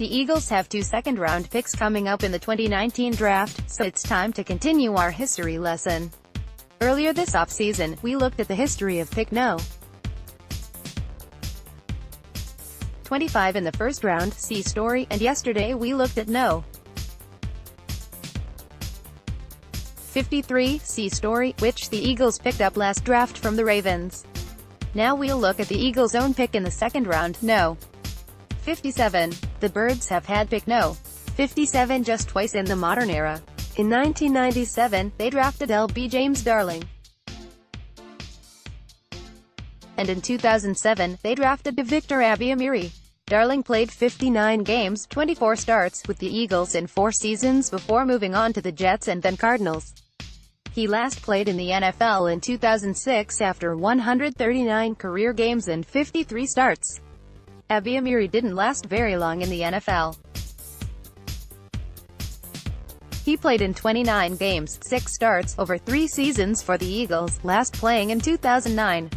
The Eagles have 2 second-round picks coming up in the 2019 draft, so it's time to continue our history lesson. Earlier this offseason, we looked at the history of pick No. 25 in the first round, see story, and yesterday we looked at No. 53, see story, which the Eagles picked up last draft from the Ravens. Now we'll look at the Eagles' own pick in the second round, No. 57. The Birds have had pick No. 57 just twice in the modern era. In 1997, they drafted LB James Darling. And in 2007, they drafted Victor Abiamiri. Darling played 59 games, 24 starts, with the Eagles in 4 seasons before moving on to the Jets and then Cardinals. He last played in the NFL in 2006 after 139 career games and 53 starts. Abiamiri didn't last very long in the NFL. He played in 29 games, 6 starts, over 3 seasons for the Eagles, last playing in 2009.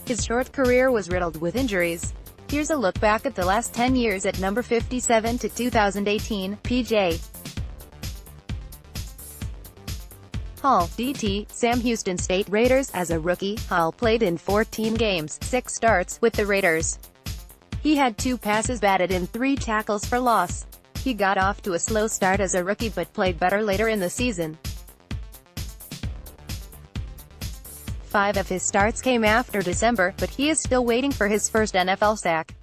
His short career was riddled with injuries. Here's a look back at the last 10 years at number 57 to 2018, P.J. Hall, DT, Sam Houston State Raiders. As a rookie, Hall played in 14 games, 6 starts, with the Raiders. He had 2 passes batted in 3 tackles for loss. He got off to a slow start as a rookie but played better later in the season. 5 of his starts came after December, but he is still waiting for his first NFL sack.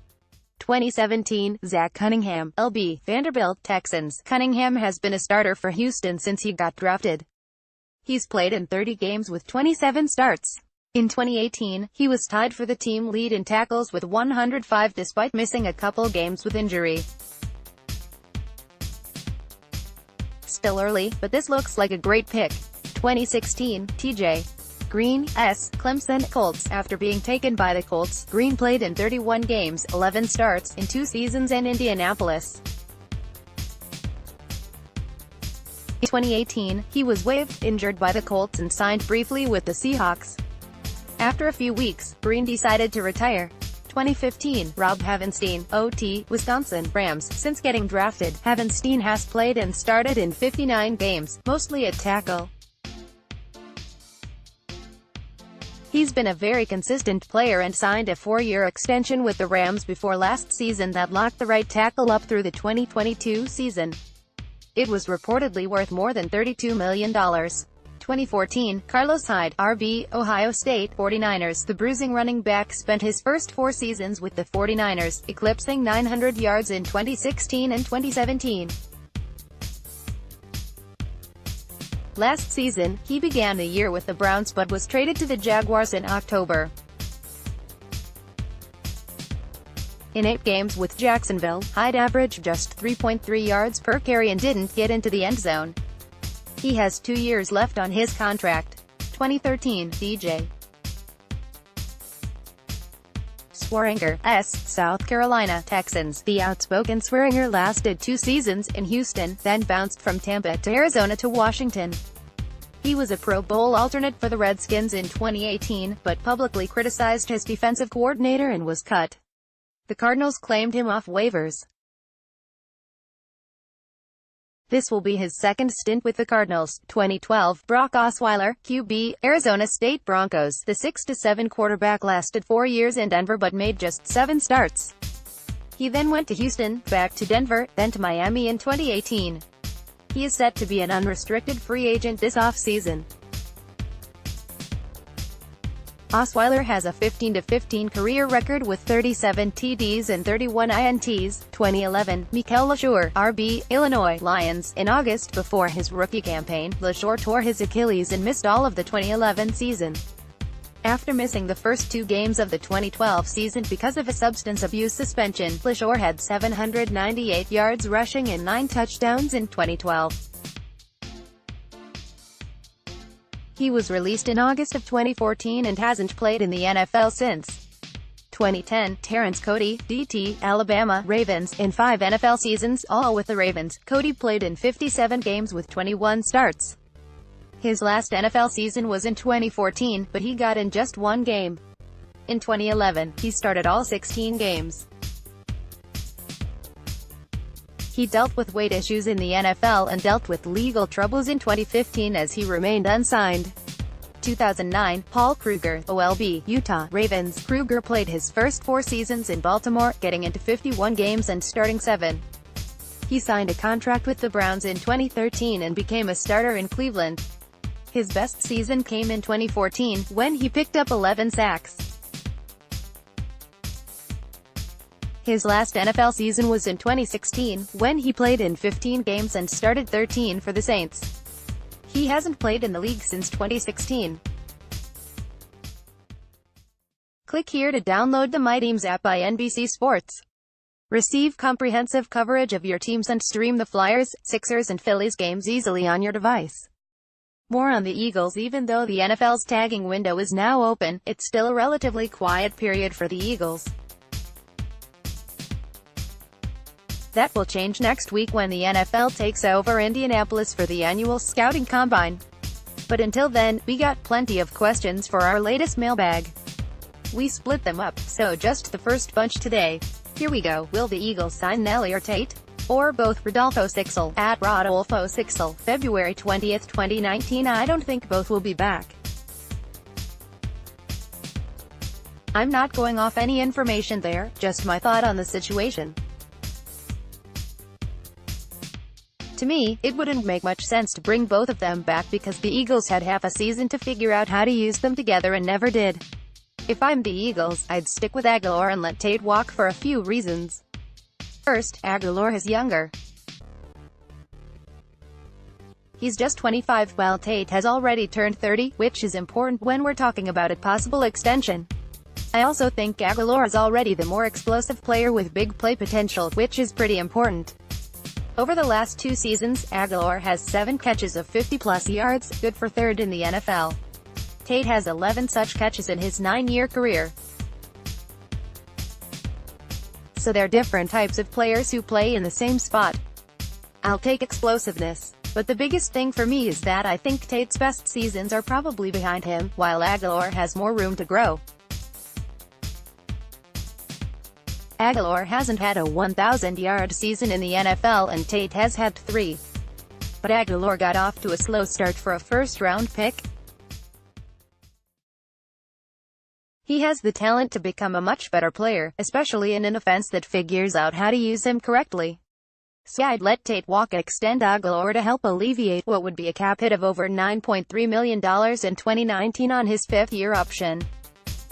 2017, Zach Cunningham, LB, Vanderbilt, Texans. Cunningham has been a starter for Houston since he got drafted. He's played in 30 games with 27 starts. In 2018, he was tied for the team lead in tackles with 105 despite missing a couple games with injury. Still early, but this looks like a great pick. 2016, TJ Green, Clemson Colts. After being taken by the Colts, Green played in 31 games, 11 starts, in 2 seasons in Indianapolis. In 2018, he was waived, injured by the Colts and signed briefly with the Seahawks. After a few weeks, Green decided to retire. 2015, Rob Havenstein, OT, Wisconsin Rams. Since getting drafted, Havenstein has played and started in 59 games, mostly at tackle. He's been a very consistent player and signed a 4-year extension with the Rams before last season that locked the right tackle up through the 2022 season. It was reportedly worth more than $32 million. 2014, Carlos Hyde, RB, Ohio State 49ers. The bruising running back spent his first 4 seasons with the 49ers, eclipsing 900 yards in 2016 and 2017. Last season, he began the year with the Browns but was traded to the Jaguars in October. In 8 games with Jacksonville, Hyde averaged just 3.3 yards per carry and didn't get into the end zone. He has 2 years left on his contract. 2013, DJ Swearinger, South Carolina Texans. The outspoken Swearinger lasted 2 seasons in Houston, then bounced from Tampa to Arizona to Washington. He was a Pro Bowl alternate for the Redskins in 2018, but publicly criticized his defensive coordinator and was cut. The Cardinals claimed him off waivers. This will be his second stint with the Cardinals. 2012, Brock Osweiler, QB, Arizona State Broncos. The 6'7" quarterback lasted 4 years in Denver but made just 7 starts. He then went to Houston, back to Denver, then to Miami in 2018. He is set to be an unrestricted free agent this offseason. Osweiler has a 15-15 career record with 37 TDs and 31 INTs. 2011, Mikel LaSure, RB, Illinois Lions. In August, before his rookie campaign, LaSure tore his Achilles and missed all of the 2011 season. After missing the first 2 games of the 2012 season because of a substance abuse suspension, LaSure had 798 yards rushing and 9 touchdowns in 2012. He was released in August of 2014 and hasn't played in the NFL since. 2010, Terrence Cody, DT, Alabama Ravens. In 5 NFL seasons, all with the Ravens, Cody played in 57 games with 21 starts. His last NFL season was in 2014, but he got in just 1 game. In 2011, he started all 16 games. He dealt with weight issues in the NFL and dealt with legal troubles in 2015 as he remained unsigned. 2009, Paul Kruger, OLB, Utah Ravens. Kruger played his first 4 seasons in Baltimore, getting into 51 games and starting 7. He signed a contract with the Browns in 2013 and became a starter in Cleveland. His best season came in 2014, when he picked up 11 sacks. His last NFL season was in 2016, when he played in 15 games and started 13 for the Saints. He hasn't played in the league since 2016. Click here to download the My Teams app by NBC Sports. Receive comprehensive coverage of your teams and stream the Flyers, Sixers and Phillies games easily on your device. More on the Eagles. Even though the NFL's tagging window is now open, it's still a relatively quiet period for the Eagles. That will change next week when the NFL takes over Indianapolis for the annual Scouting Combine. But until then, we got plenty of questions for our latest mailbag. We split them up, so just the first bunch today. Here we go. Will the Eagles sign Nelly or Tate? Or both? Rodolfo Sixel, at Rodolfo Sixel, February 20, 2019. I don't think both will be back. I'm not going off any information there, just my thought on the situation. To me, it wouldn't make much sense to bring both of them back because the Eagles had half a season to figure out how to use them together and never did. If I'm the Eagles, I'd stick with Aguilar and let Tate walk for a few reasons. First, Aguilar is younger. He's just 25, while Tate has already turned 30, which is important when we're talking about a possible extension. I also think Aguilar is already the more explosive player with big play potential, which is pretty important. Over the last 2 seasons, Aguilar has 7 catches of 50-plus yards, good for 3rd in the NFL. Tate has 11 such catches in his 9-year career. So they're different types of players who play in the same spot. I'll take explosiveness. But the biggest thing for me is that I think Tate's best seasons are probably behind him, while Aguilar has more room to grow. Aguilar hasn't had a 1,000-yard season in the NFL and Tate has had 3. But Aguilar got off to a slow start for a first-round pick. He has the talent to become a much better player, especially in an offense that figures out how to use him correctly. So I'd let Tate walk and extend Aguilar to help alleviate what would be a cap hit of over $9.3 million in 2019 on his 5th-year option.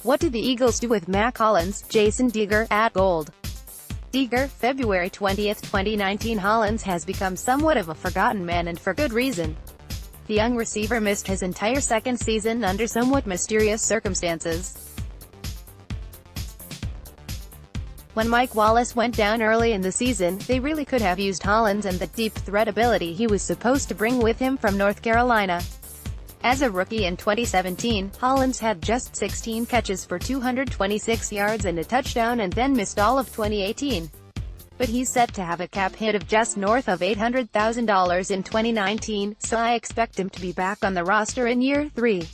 What did the Eagles do with Mac Hollins? Jason Deeger, at Gold. Deeger, February 20, 2019. Hollins has become somewhat of a forgotten man, and for good reason. The young receiver missed his entire 2nd season under somewhat mysterious circumstances. When Mike Wallace went down early in the season, they really could have used Hollins and the deep threat ability he was supposed to bring with him from North Carolina. As a rookie in 2017, Hollins had just 16 catches for 226 yards and a touchdown and then missed all of 2018. But he's set to have a cap hit of just north of $800,000 in 2019, so I expect him to be back on the roster in year 3.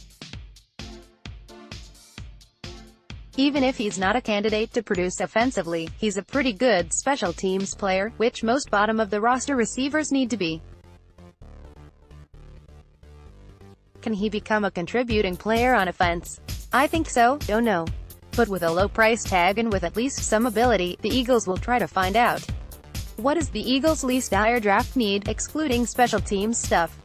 Even if he's not a candidate to produce offensively, he's a pretty good special teams player, which most bottom-of-the-roster receivers need to be. Can he become a contributing player on offense? I think so, don't know. But with a low price tag and with at least some ability, the Eagles will try to find out. What is the Eagles' least dire draft need, excluding special teams stuff?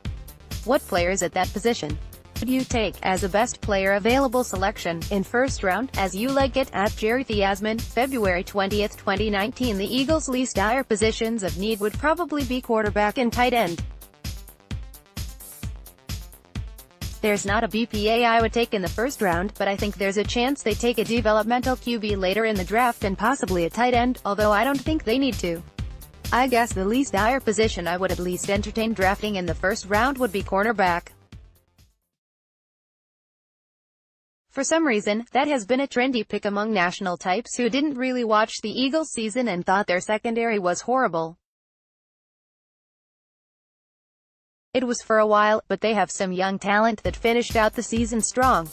What players at that position would you take as a best player available selection in 1st round, as you like it? At Jerry Thiasman, February 20, 2019. The Eagles' least dire positions of need would probably be quarterback and tight end. There's not a BPA I would take in the 1st round, but I think there's a chance they take a developmental QB later in the draft and possibly a tight end, although I don't think they need to. I guess the least dire position I would at least entertain drafting in the 1st round would be cornerback. For some reason, that has been a trendy pick among national types who didn't really watch the Eagles season and thought their secondary was horrible. It was for a while, but they have some young talent that finished out the season strong.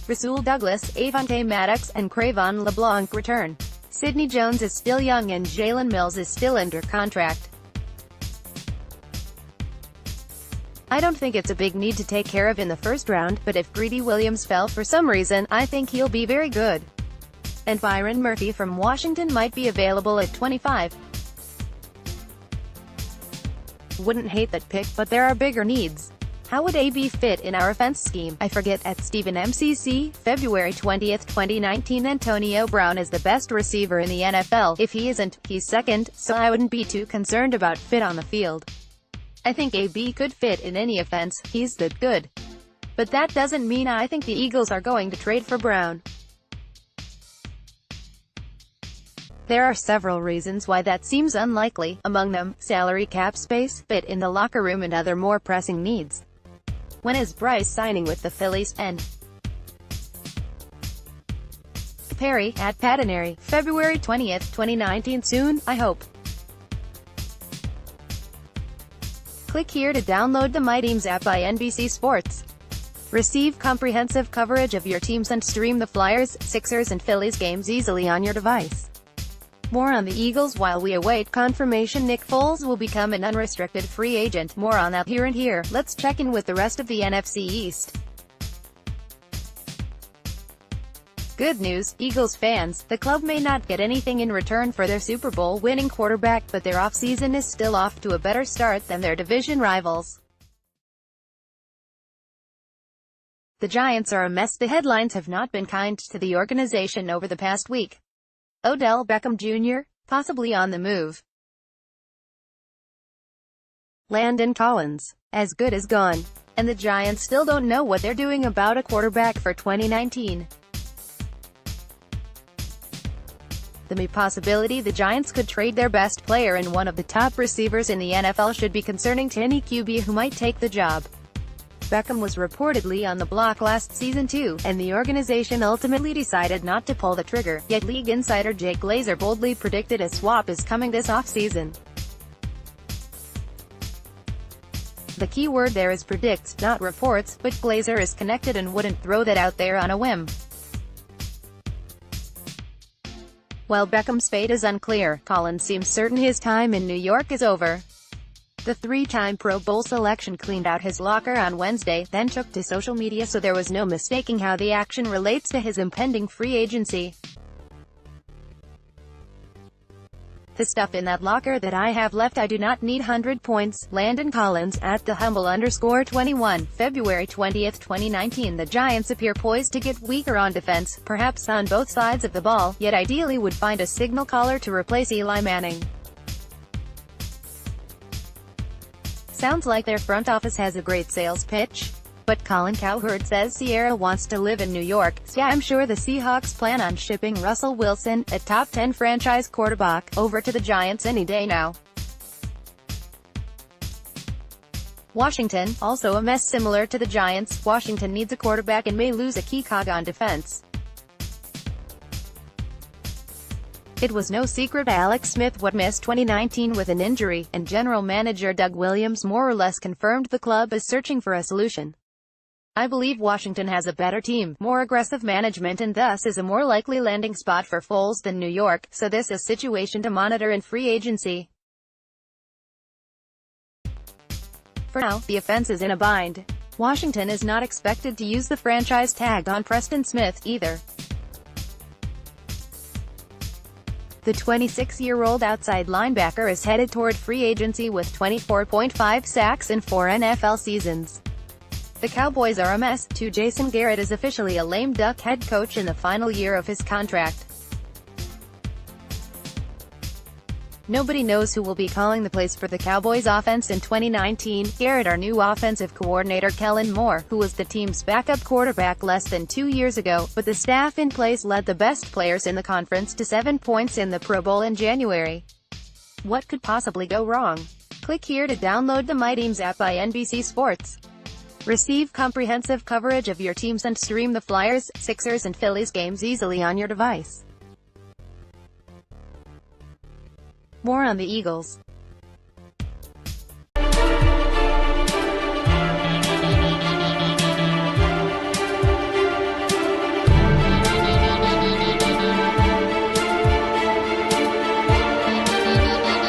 Rasul Douglas, Avonte Maddox, and Cravon LeBlanc return. Sidney Jones is still young and Jalen Mills is still under contract. I don't think it's a big need to take care of in the first round, but if Greedy Williams fell for some reason, I think he'll be very good. And Byron Murphy from Washington might be available at 25. Wouldn't hate that pick, but there are bigger needs. How would AB fit in our offense scheme? I forget. At Steven MCC, February 20, 2019. Antonio Brown is the best receiver in the NFL. If he isn't, he's second, so I wouldn't be too concerned about fit on the field. I think AB could fit in any offense, he's that good. But that doesn't mean I think the Eagles are going to trade for Brown. There are several reasons why that seems unlikely, among them, salary cap space, fit in the locker room and other more pressing needs. When is Bryce signing with the Phillies? And Perry, at Patinary, February 20, 2019. Soon, I hope. Click here to download the My Teams app by NBC Sports. Receive comprehensive coverage of your teams and stream the Flyers, Sixers and Phillies games easily on your device. More on the Eagles while we await confirmation. Nick Foles will become an unrestricted free agent. More on that here and here. Let's check in with the rest of the NFC East. Good news, Eagles fans. The club may not get anything in return for their Super Bowl winning quarterback, but their offseason is still off to a better start than their division rivals. The Giants are a mess. The headlines have not been kind to the organization over the past week. Odell Beckham Jr., possibly on the move. Landon Collins, as good as gone. And the Giants still don't know what they're doing about a quarterback for 2019. The possibility the Giants could trade their best player and one of the top receivers in the NFL should be concerning to any QB who might take the job. Beckham was reportedly on the block last season too, and the organization ultimately decided not to pull the trigger, yet league insider Jake Glazer boldly predicted a swap is coming this offseason. The key word there is predicts, not reports, but Glazer is connected and wouldn't throw that out there on a whim. While Beckham's fate is unclear, Collins seems certain his time in New York is over. The three-time Pro Bowl selection cleaned out his locker on Wednesday, then took to social media so there was no mistaking how the action relates to his impending free agency. The stuff in that locker that I have left, I do not need 100 points. Landon Collins, at the humble_21, February 20, 2019. The Giants appear poised to get weaker on defense, perhaps on both sides of the ball, yet ideally would find a signal caller to replace Eli Manning. Sounds like their front office has a great sales pitch. But Colin Cowherd says Sierra wants to live in New York, so yeah, I'm sure the Seahawks plan on shipping Russell Wilson, a top 10 franchise quarterback, over to the Giants any day now. Washington, also a mess similar to the Giants. Washington needs a quarterback and may lose a key cog on defense. It was no secret Alex Smith would miss 2019 with an injury, and general manager Doug Williams more or less confirmed the club is searching for a solution. I believe Washington has a better team, more aggressive management and thus is a more likely landing spot for Foles than New York, so this is a situation to monitor in free agency. For now, the offense is in a bind. Washington is not expected to use the franchise tag on Preston Smith, either. The 26-year-old outside linebacker is headed toward free agency with 24.5 sacks in 4 NFL seasons. The Cowboys are a mess, too. Jason Garrett is officially a lame duck head coach in the final year of his contract. Nobody knows who will be calling the plays for the Cowboys offense in 2019. Garrett, our new offensive coordinator Kellen Moore, who was the team's backup quarterback less than 2 years ago, but the staff in place led the best players in the conference to 7 points in the Pro Bowl in January. What could possibly go wrong? Click here to download the My Teams app by NBC Sports. Receive comprehensive coverage of your teams and stream the Flyers, Sixers and Phillies games easily on your device. More on the Eagles.